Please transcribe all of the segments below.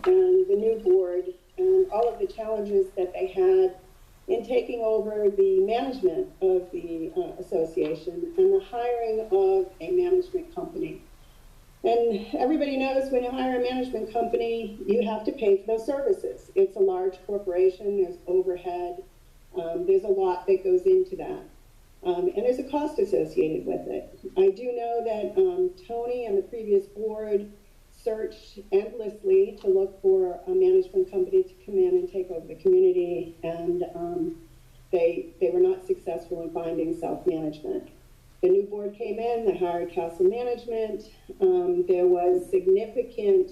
and the new board and all of the challenges that they had in taking over the management of the association and the hiring of a management company. And everybody knows when you hire a management company, you have to pay for those services. It's a large corporation, there's overhead, there's a lot that goes into that. And there's a cost associated with it. I do know that Tony and the previous board searched endlessly to look for a management company to come in and take over the community, and they were not successful in finding self-management. The new board came in, they hired Castle Management. There was significant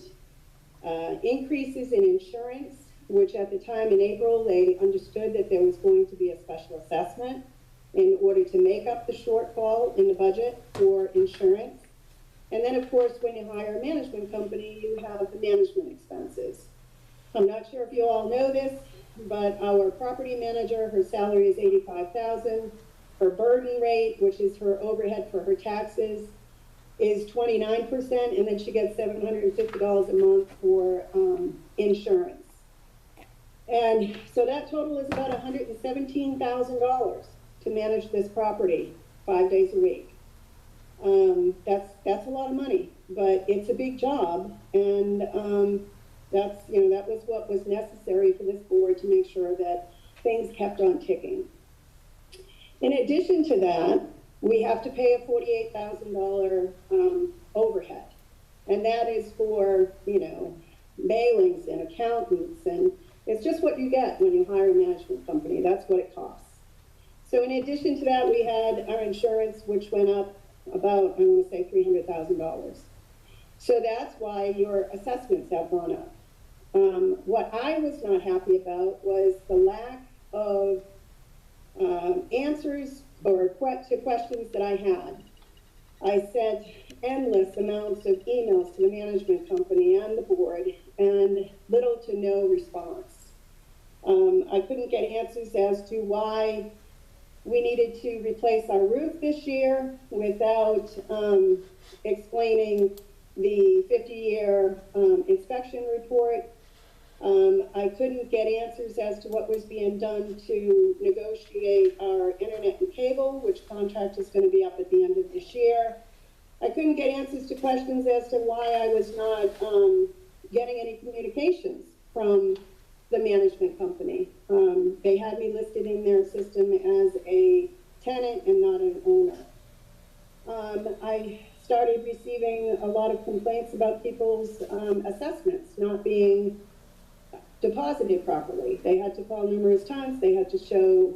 increases in insurance, which at the time in April, they understood that there was going to be a special assessment in order to make up the shortfall in the budget for insurance. And then, of course, when you hire a management company, you have the management expenses. I'm not sure if you all know this, but our property manager, her salary is $85,000. Her burden rate, which is her overhead for her taxes, is 29%, and then she gets $750 a month for insurance. And so that total is about $117,000 to manage this property 5 days a week. That's a lot of money, but it's a big job, and that was what was necessary for this board to make sure that things kept on ticking. In addition to that, we have to pay a $48,000 overhead, and that is for mailings and accountants, and it's just what you get when you hire a management company. That's what it costs. So in addition to that, we had our insurance, which went up about, I want to say, $300,000. So that's why your assessments have gone up. What I was not happy about was the lack of answers or to questions that I had. I sent endless amounts of emails to the management company and the board, and little to no response. I couldn't get answers as to why we needed to replace our roof this year without explaining the 50-year inspection report. I couldn't get answers as to what was being done to negotiate our internet and cable, which contract is going to be up at the end of this year. I couldn't get answers to questions as to why I was not getting any communications from the management company. They had me listed in their system as a tenant and not an owner. I started receiving a lot of complaints about people's assessments not being deposited properly. They had to call numerous times. They had to show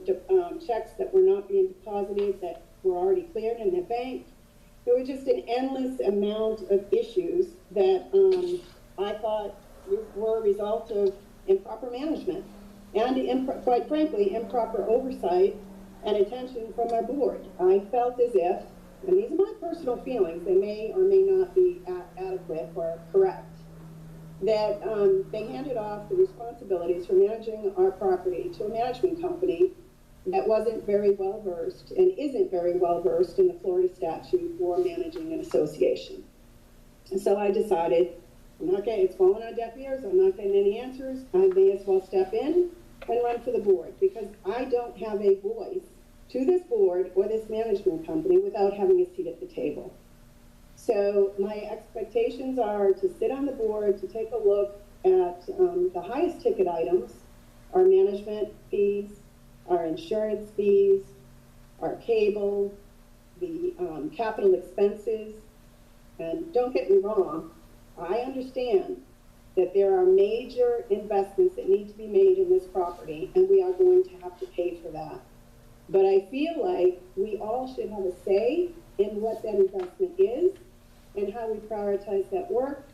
checks that were not being deposited that were already cleared in their bank. There was just an endless amount of issues that I thought were a result of improper management and, quite frankly, improper oversight and attention from our board. I felt as if, and these are my personal feelings, they may or may not be adequate or correct, that they handed off the responsibilities for managing our property to a management company that wasn't very well versed and isn't very well versed in the Florida statute for managing an association. And so I decided, it's falling on deaf ears, I'm not getting any answers, I may as well step in and run for the board, because I don't have a voice to this board or this management company without having a seat at the table. So my expectations are to sit on the board, to take a look at the highest ticket items, our management fees, our insurance fees, our cable, the capital expenses. And don't get me wrong, I understand that there are major investments that need to be made in this property, and we are going to have to pay for that. But I feel like we all should have a say in what that investment is and how we prioritize that work.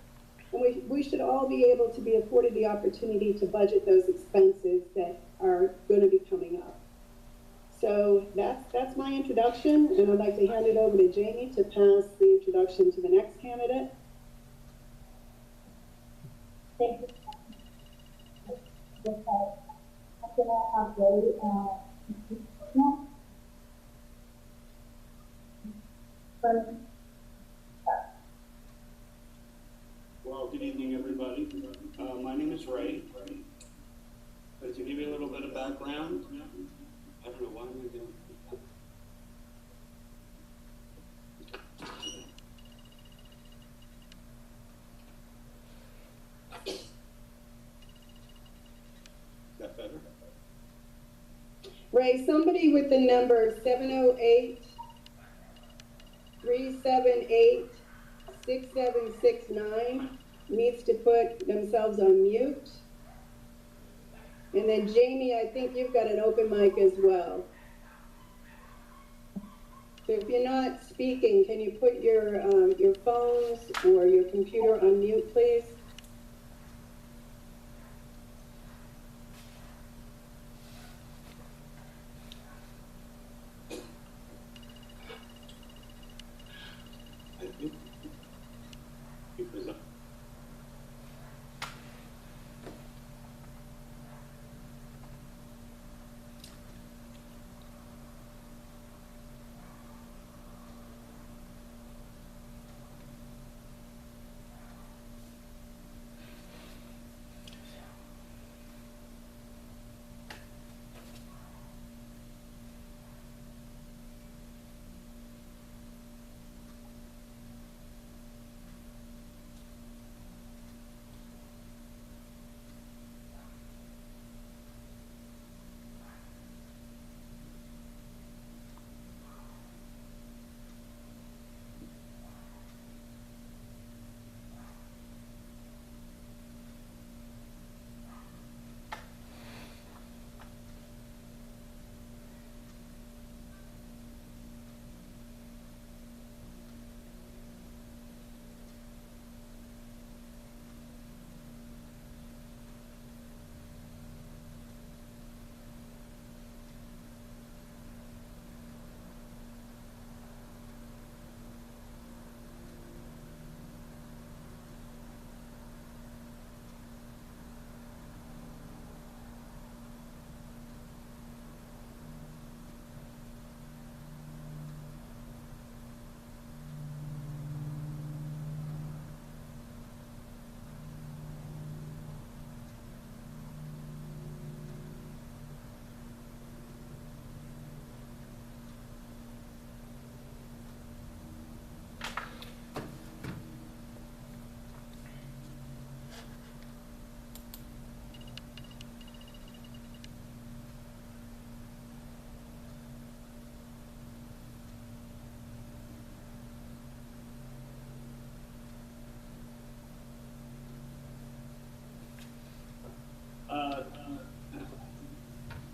And we should all be able to be afforded the opportunity to budget those expenses that are going to be coming up. So that's my introduction, and I'd like to hand it over to Jamie to pass the introduction to the next candidate. Thank you. I'm going to have Ray Well, good evening, everybody. My name is Ray. But to give you a little bit of background, I don't know why am I doing that. Is that better? Ray, somebody with the number 708-378-6769 needs to put themselves on mute. And then Jamie, I think you've got an open mic as well. So if you're not speaking, can you put your phones or your computer on mute, please? I think because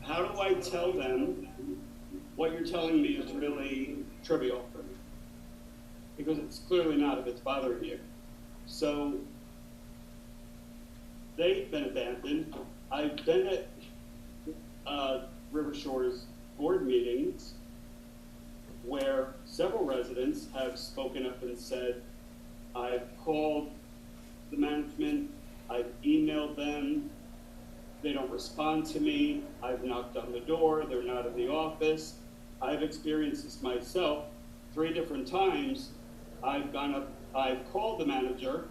how do I tell them what you're telling me is really trivial? Because it's clearly not if it's bothering you. So they've been abandoned. I've been at River Shores board meetings where several residents have spoken up and said, I've called the management, I've emailed them, they don't respond to me, I've knocked on the door, they're not in the office. I've experienced this myself 3 different times. I've called the manager,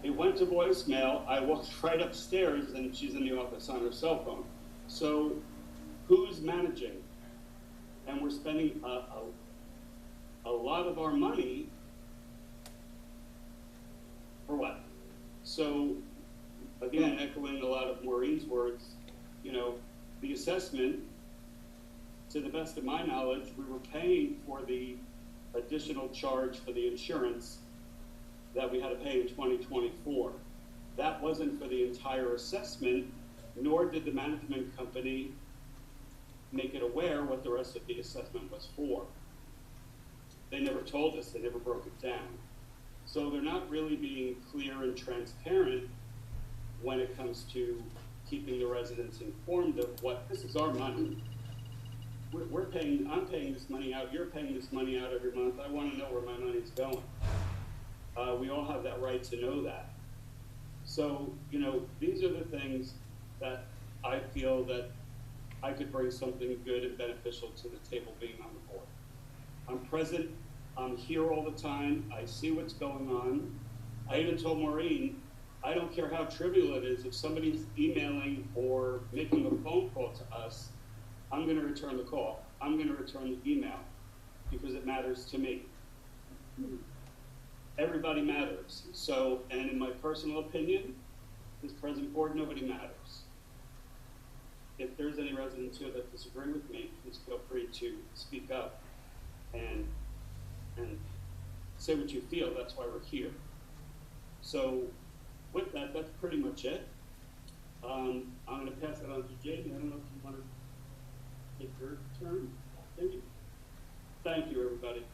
it went to voicemail, I walked right upstairs and she's in the office on her cell phone. So who's managing? And we're spending a lot of our money for what? So again, echoing a lot of Maureen's words, you know, the assessment, to the best of my knowledge, we were paying for the additional charge for the insurance that we had to pay in 2024. That wasn't for the entire assessment, nor did the management company make it aware what the rest of the assessment was for. They never told us, they never broke it down. So they're not really being clear and transparent when it comes to keeping the residents informed of what, this is our money. We're paying, I'm paying this money out, you're paying this money out every month, I wanna know where my money's going. We all have that right to know that. So, you know, these are the things that I feel that I could bring something good and beneficial to the table being on the board. I'm present, I'm here all the time, I see what's going on. I even told Maureen, I don't care how trivial it is, if somebody's emailing or making a phone call to us, I'm gonna return the call. I'm gonna return the email because it matters to me. Everybody matters. So, and in my personal opinion, this present board, nobody matters. If there's any residents here that disagree with me, please feel free to speak up and say what you feel. That's why we're here. So with that, that's pretty much it. I'm going to pass it on to Jamie. I don't know if you want to take your turn. Thank you. Thank you, everybody.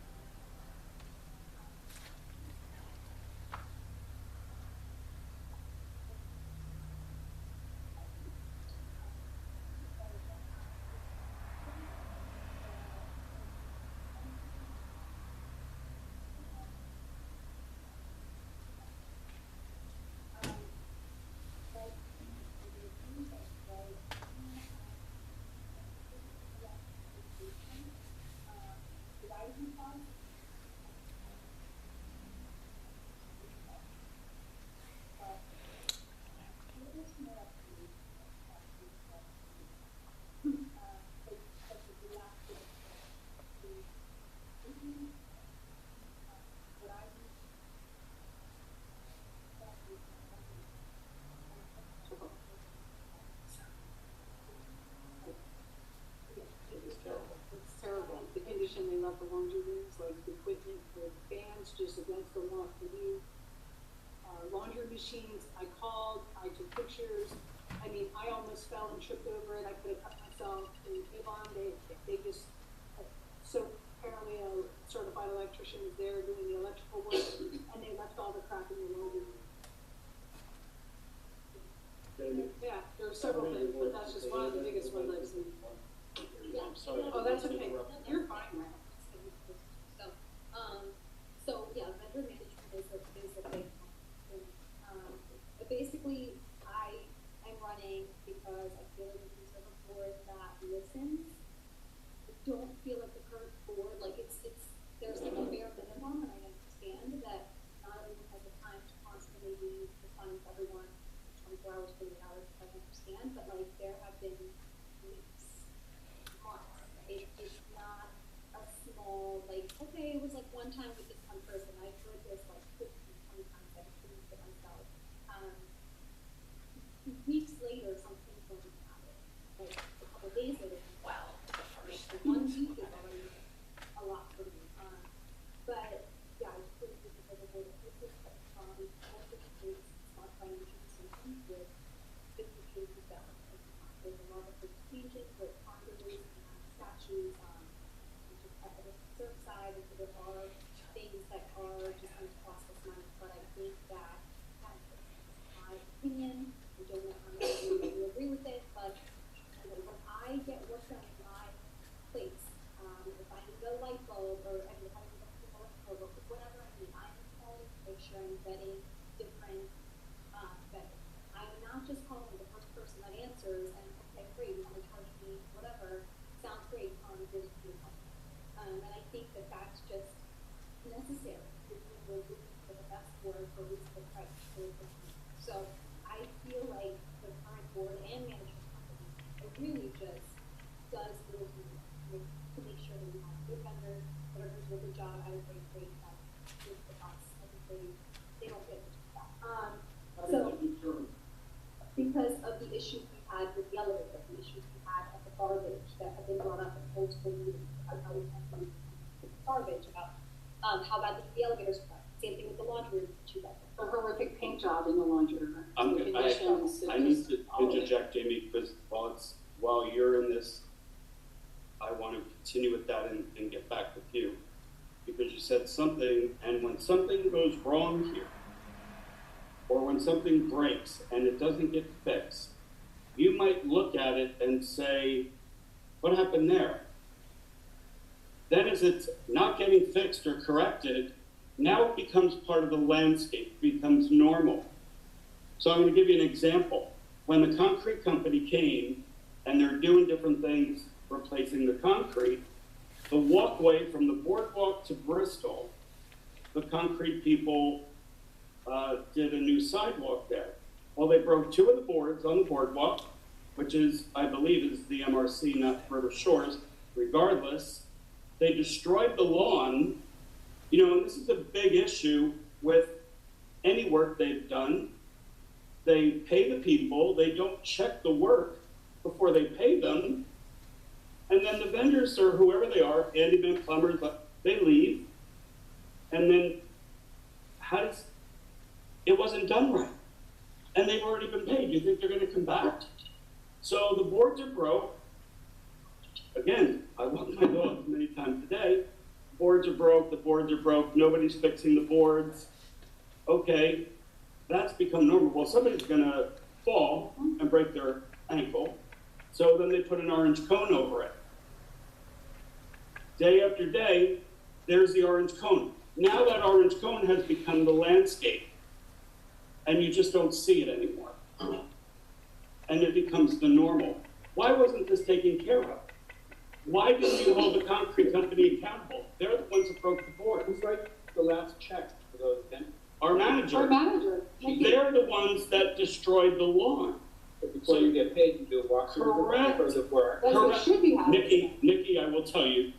It's terrible. The condition they left the laundry rooms, like the equipment, the fans just against the wall for you. Laundry machines, I called, I took pictures. I mean, I almost fell and tripped over it. I could have cut myself. And Avon, they just, so apparently a certified electrician was there doing the electrical work, and they left all the crap in the laundry room. Yeah, there are several things, but that's just one of the biggest ones I've seen. I'm sorry. Oh, that's okay. You're fine, man. So yeah, vendor management is a big one. But basically, I am running because I feel like this is a board that listens. I don't feel like the current board, like there's like a bare minimum, and I understand that not everyone has the time to constantly be responding to everyone 24 hours, 48 hours, I understand, but like there have been weeks, months. It's not a small, like, okay, it was like one time with this one person. I've heard this like 15, 20 times. I've experienced it myself. Weeks later, something going to happen. Like a couple days later, wow. Like, 1 week is already a lot for me. But yeah, I just really think because of the business that most of the states smart financial decisions with 50 cases that there's a lot of changes with Congress and statutes, just at the cert side, and so there are things that are just going to cost us money. But I think that my opinion. I don't know how many of you agree with it, but when I get work done in my place, if I need a light bulb or if I need a whatever I need, I'm calling to make sure I'm vetting different vendors. I'm not just calling the first person that answers and okay, great, you want to charge me whatever, sounds great, this is beautiful. And I think that that's just necessary. We're looking for the best word for reasonable price. So I feel like the current board and management company, it really just does little to make sure that we have good vendors that are doing a good job at a great rate that is for us. And they don't get that. So because of the issues we had with the elevator, the issues we had at the garbage that have been brought up in multiple meetings, how we have some garbage about how bad the elevators are. Same thing with the laundry room, too bad. A horrific paint job in the laundry room. I need to interject, Jamie, because while you're in this, I want to continue with that and get back with you. Because you said something, and when something goes wrong here, or when something breaks and it doesn't get fixed, you might look at it and say, what happened there? Then as it's not getting fixed or corrected, now it becomes part of the landscape, it becomes normal. So I'm going to give you an example. When the concrete company came and they're doing different things, replacing the concrete, the walkway from the boardwalk to Bristol, the concrete people did a new sidewalk there. Well, they broke 2 of the boards on the boardwalk, which is, I believe, is the MRC, not River Shores. Regardless, they destroyed the lawn. You know, and this is a big issue with any work they've done. They pay the people, they don't check the work before they pay them. And then the vendors or whoever they are, handyman, plumbers, they leave. And then it wasn't done right. And they've already been paid. You think they're going to come back? So the boards are broke. Again, I walk my dog many times a day. Boards are broke, the boards are broke, nobody's fixing the boards. Okay, that's become normal. Well, somebody's gonna fall and break their ankle. So then they put an orange cone over it. Day after day, there's the orange cone. Now that orange cone has become the landscape, and you just don't see it anymore. And it becomes the normal. Why wasn't this taken care of? Why didn't you hold the concrete company accountable? They're the ones that broke the board. Who's writing the last check for those vendors? Our manager. Our manager. They're the ones that destroyed the lawn. But before you get paid, you do a walkthrough Correct. for the work. That's what should be happening. Nikki, I will tell you,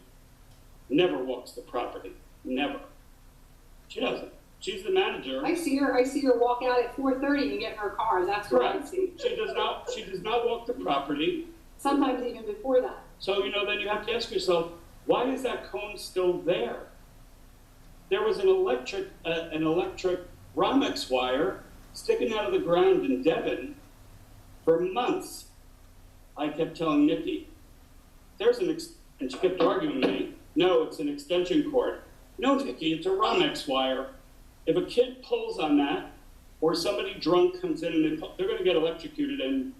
never walks the property. Never. She doesn't. She's the manager. I see her walk out at 4:30 and get in her car. That's what I Correct. see. She does not walk the property. Sometimes even before that. So, you know, then you have to ask yourself, why is that cone still there? There was an electric Romex wire sticking out of the ground in Devon for months. I kept telling Nikki, and she kept arguing with me, no, it's an extension cord. No, Nikki, it's a Romex wire. If a kid pulls on that, or somebody drunk comes in and they're going to get electrocuted and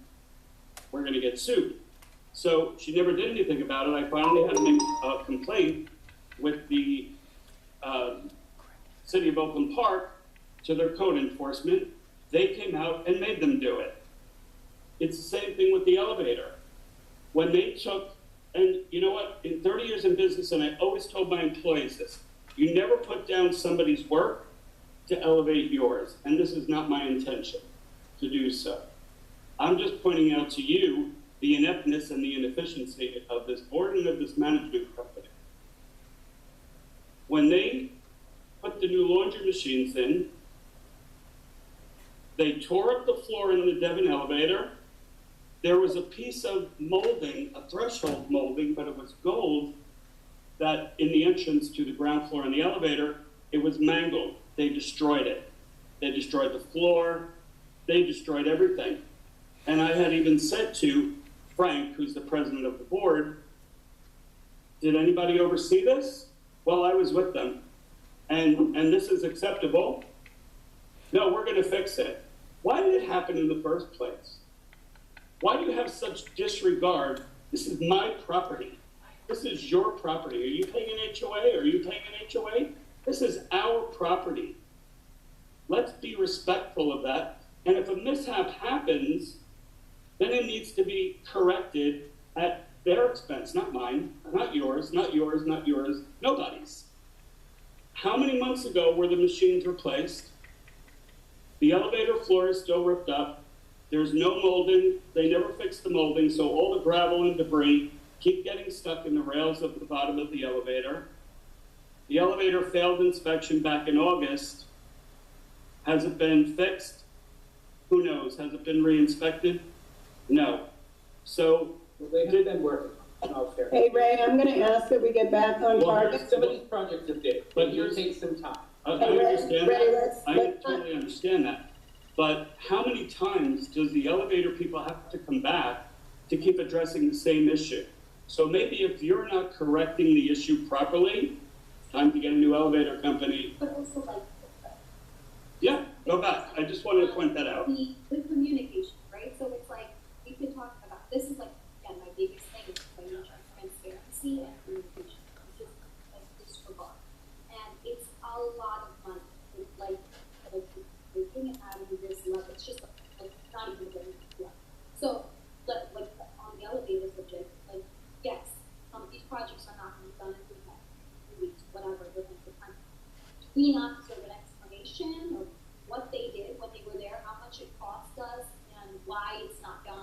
we're going to get sued. So she never did anything about it. I finally had to make a complaint with the City of Oakland Park to their code enforcement. They came out and made them do it. It's the same thing with the elevator. When they took, and you know what, in 30 years in business, and I always told my employees this, you never put down somebody's work to elevate yours. And this is not my intention to do so. I'm just pointing out to you the ineptness and the inefficiency of this board and of this management company. When they put the new laundry machines in, they tore up the floor in the Devon elevator. There was a piece of molding, a threshold molding, but it was gold, that in the entrance to the ground floor in the elevator, it was mangled. They destroyed it. They destroyed the floor. They destroyed everything. And I had even said to Frank, who's the president of the board, did anybody oversee this? Well, I was with them. And this is acceptable? No, we're going to fix it. Why did it happen in the first place? Why do you have such disregard? This is my property. This is your property. Are you paying an HOA? Are you paying an HOA? This is our property. Let's be respectful of that. And if a mishap happens, then it needs to be corrected at their expense, not mine, not yours, not yours, not yours, nobody's. How many months ago were the machines replaced? The elevator floor is still ripped up. There's no molding. They never fixed the molding, so all the gravel and debris keep getting stuck in the rails of the bottom of the elevator. The elevator failed inspection back in August. Has it been fixed? Who knows? Has it been re-inspected? No. So Well, they have been working on all fair. Hey, Ray, I'm going to ask that we get back on Well, target. Some of these projects have been, But but it here's- takes some time. I Hey, Ray, understand Ray, that. I let's- totally understand that. But how many times does the elevator people have to come back to keep addressing the same issue? So maybe if you're not correcting the issue properly, time to get a new elevator company. But also like, Yeah, go back. I just wanted to point that out. the communication, right? So it's like, we could talk about, this is like, again, my biggest thing is financial transparency and communication. It's just like disregard. And it's a lot of money. It's like taking it out of this level, it's just like not even getting it. So, like on the elevator subject, like, yes, these projects are not going to be done in 2 weeks, whatever, the time. Do we not deserve an explanation of what it's not done